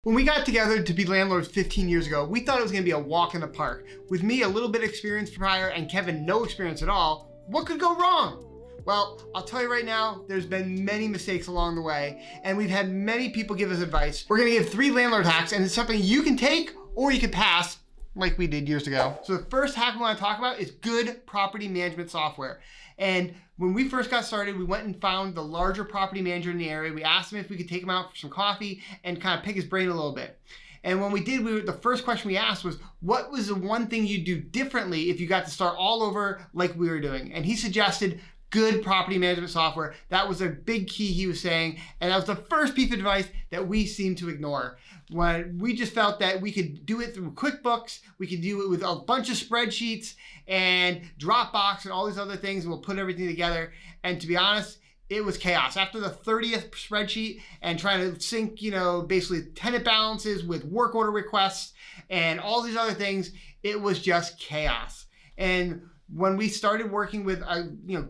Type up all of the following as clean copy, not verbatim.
When we got together to be landlords 15 years ago, we thought it was going to be a walk in the park. With me, a little bit of experience prior, and Kevin, no experience at all. What could go wrong? Well, I'll tell you right now, there's been many mistakes along the way, and we've had many people give us advice. We're going to give 3 landlord hacks, and it's something you can take or you can pass, like we did years ago. So the first hack we want to talk about is good property management software. And when we first got started, we went and found the larger property manager in the area. We asked him if we could take him out for some coffee and kind of pick his brain a little bit. And when we did, the first question we asked was, what was the one thing you'd do differently if you got to start all over like we were doing? And he suggested good property management software. That was a big key he was saying. And that was the first piece of advice that we seemed to ignore. When we just felt that we could do it through QuickBooks, we could do it with a bunch of spreadsheets and Dropbox and all these other things, and we'll put everything together. And to be honest, it was chaos. After the 30th spreadsheet and trying to sync, basically tenant balances with work order requests and all these other things, it was just chaos. And when we started working with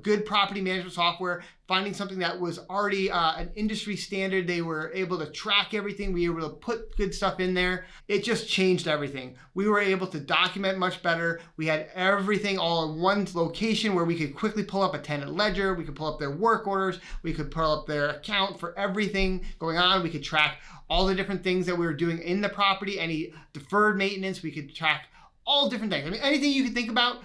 good property management software, finding something that was already an industry standard, they were able to track everything, we were able to put good stuff in there. It just changed everything. We were able to document much better. We had everything all in one location where we could quickly pull up a tenant ledger, we could pull up their work orders, we could pull up their account for everything going on, we could track all the different things that we were doing in the property, any deferred maintenance, we could track all different things. I mean, anything you can think about,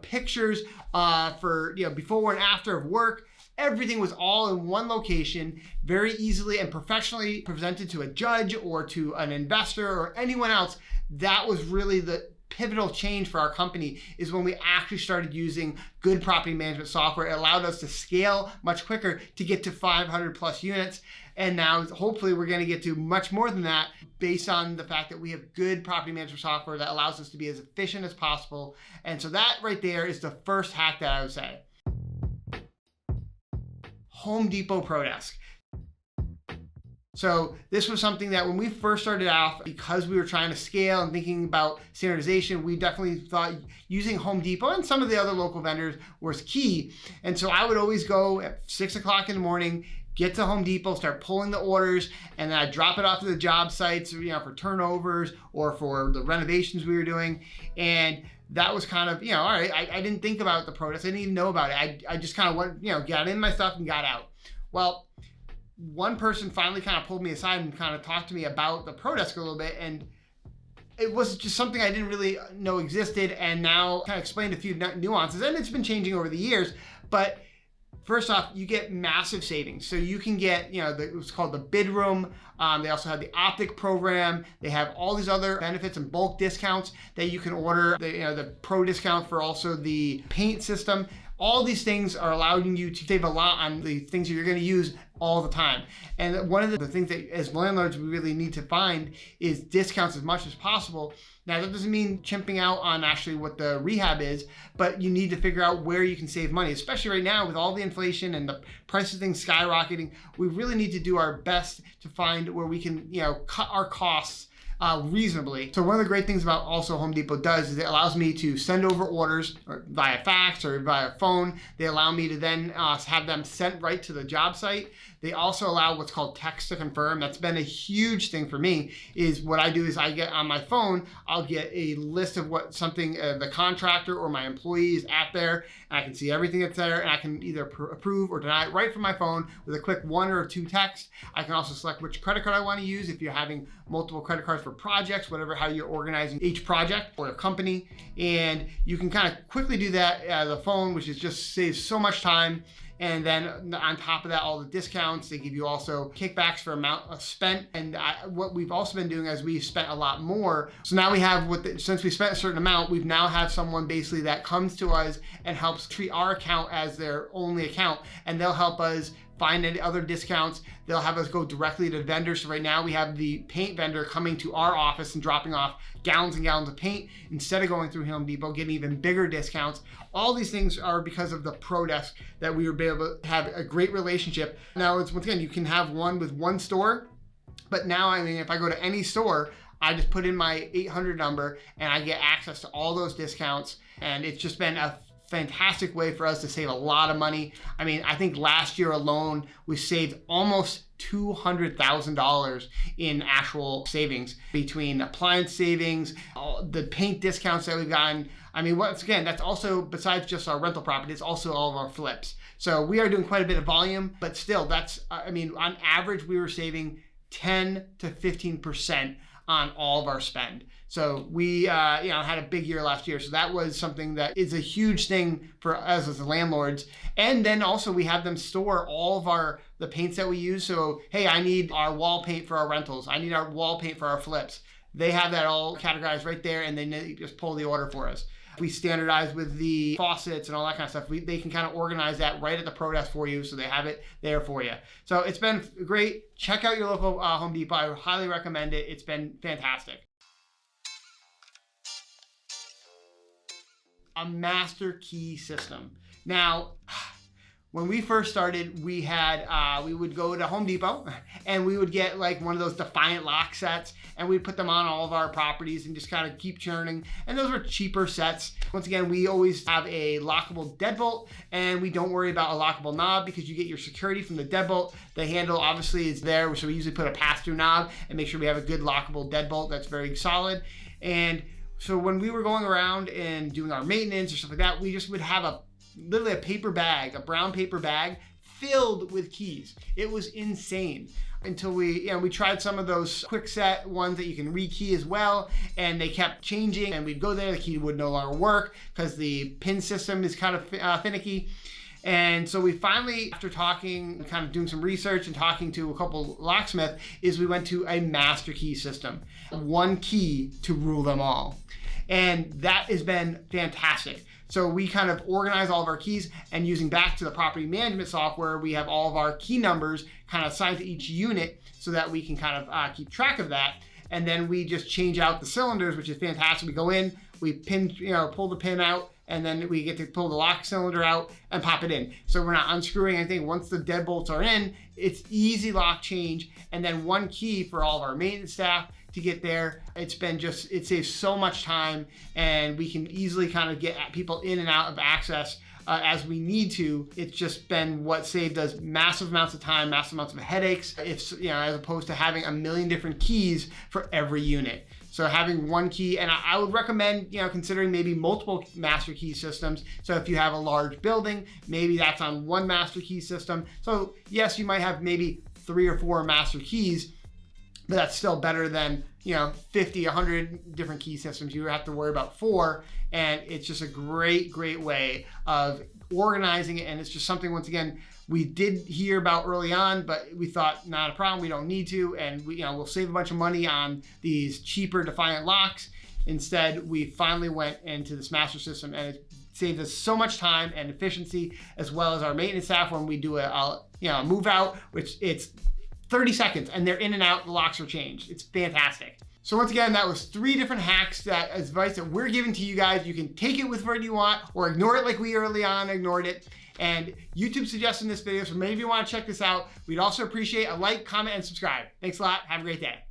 pictures for, before and after of work, everything was all in one location, very easily and professionally presented to a judge or to an investor or anyone else. That was really the pivotal change for our company, is when we actually started using good property management software. It allowed us to scale much quicker to get to 500 plus units. And now hopefully we're going to get to much more than that based on the fact that we have good property management software that allows us to be as efficient as possible. And so that right there is the first hack that I would say. Home Depot ProDesk. So this was something that when we first started off, because we were trying to scale and thinking about standardization, we definitely thought using Home Depot and some of the other local vendors was key. And so I would always go at 6 o'clock in the morning, get to Home Depot, start pulling the orders, and then I'd drop it off to the job sites, for turnovers or for the renovations we were doing. And that was kind of, all right, I didn't think about the ProDesk. I didn't even know about it. I just kind of went, got in my stuff and got out. Well, one person finally kind of pulled me aside and kind of talked to me about the ProDesk a little bit, and it was just something I didn't really know existed, and now kind of explained a few nuances, and it's been changing over the years. But first off, you get massive savings. So you can get, it's called the bid room. They also have the optic program. They have all these other benefits and bulk discounts that you can order. The pro discount for also the paint system. All these things are allowing you to save a lot on the things that you're going to use all the time. And one of the things that as landlords we really need to find is discounts as much as possible. Now that doesn't mean chimping out on actually what the rehab is, but you need to figure out where you can save money, especially right now with all the inflation and the price of things skyrocketing. We really need to do our best to find where we can, cut our costs reasonably. So one of the great things about also Home Depot does is it allows me to send over orders via fax or via phone. They allow me to then have them sent right to the job site. They also allow what's called text to confirm. That's been a huge thing for me. Is what I do is I get on my phone, I'll get a list of what something the contractor or my employee is at there, and I can see everything that's there, and I can either approve or deny it right from my phone with a quick 1 or 2 texts. I can also select which credit card I want to use if you're having multiple credit cards for projects, how you're organizing each project or a company. And you can kind of quickly do that at the phone, which is just saves so much time. And then on top of that, all the discounts, they give you also kickbacks for amount spent. And what we've also been doing is we've spent a lot more. So now we have, since we spent a certain amount, we've now have someone basically that comes to us and helps treat our account as their only account. And they'll help us find any other discounts. They'll have us go directly to vendors. So right now we have the paint vendor coming to our office and dropping off gallons and gallons of paint instead of going through Home Depot, getting even bigger discounts. All these things are because of the ProDesk that we were able to have a great relationship. Now, it's once again, you can have one with one store, but now, if I go to any store, I just put in my 800 number and I get access to all those discounts. And it's just been a fantastic way for us to save a lot of money. I think last year alone, we saved almost $200,000 in actual savings between appliance savings, the paint discounts that we've gotten. I mean, once again, that's also, besides just our rental property, it's also all of our flips. So we are doing quite a bit of volume, but still that's, I mean, on average, we were saving 10 to 15% on all of our spend. So we had a big year last year. So that was something that is a huge thing for us as landlords. And then also we have them store all of the paints that we use. So, hey, I need our wall paint for our rentals. I need our wall paint for our flips. They have that all categorized right there, and they just pull the order for us. We standardize with the faucets and all that kind of stuff. They can kind of organize that right at the Pro Desk for you, so they have it there for you. So it's been great. Check out your local Home Depot. I would highly recommend it. It's been fantastic. A master key system. Now, when we first started, we would go to Home Depot and we would get like one of those Defiant lock sets, and we'd put them on all of our properties and just kind of keep churning. And those were cheaper sets. Once again, we always have a lockable deadbolt, and we don't worry about a lockable knob because you get your security from the deadbolt. The handle obviously is there, so we usually put a pass-through knob and make sure we have a good lockable deadbolt that's very solid. And so when we were going around and doing our maintenance or stuff like that, we just would have literally a paper bag, a brown paper bag filled with keys. It was insane until we tried some of those quick set ones that you can rekey as well, and they kept changing, and we'd go there, the key would no longer work because the pin system is kind of finicky. And so we finally, after talking, kind of doing some research and talking to a couple locksmiths, we went to a master key system. One key to rule them all. And that has been fantastic. So we kind of organize all of our keys, and using back to the property management software, we have all of our key numbers kind of assigned to each unit so that we can kind of keep track of that. And then we just change out the cylinders, which is fantastic. We go in, we pull the pin out, and then we get to pull the lock cylinder out and pop it in. So we're not unscrewing anything. Once the deadbolts are in, it's easy lock change, and then one key for all of our maintenance staff to get there. It saves so much time, and we can easily kind of get people in and out of access as we need to. It's just been what saved us massive amounts of time, massive amounts of headaches, as opposed to having a million different keys for every unit. So having one key, and I would recommend, considering maybe multiple master key systems. So if you have a large building, maybe that's on one master key system. So yes, you might have maybe 3 or 4 master keys, but that's still better than 50, 100 different key systems. You have to worry about 4, and it's just a great way of organizing it. And it's just something, once again, we did hear about early on, but we thought not a problem, we don't need to, and we'll save a bunch of money on these cheaper Defiant locks. Instead, we finally went into this master system, and it saved us so much time and efficiency, as well as our maintenance staff when we do a move out, which it's 30 seconds and they're in and out, the locks are changed. It's fantastic. So once again, that was 3 different hacks, advice that we're giving to you guys. You can take it with whatever you want, or ignore it like we early on ignored it. And YouTube suggested this video, so maybe you want to check this out. We'd also appreciate a like, comment, and subscribe. Thanks a lot. Have a great day.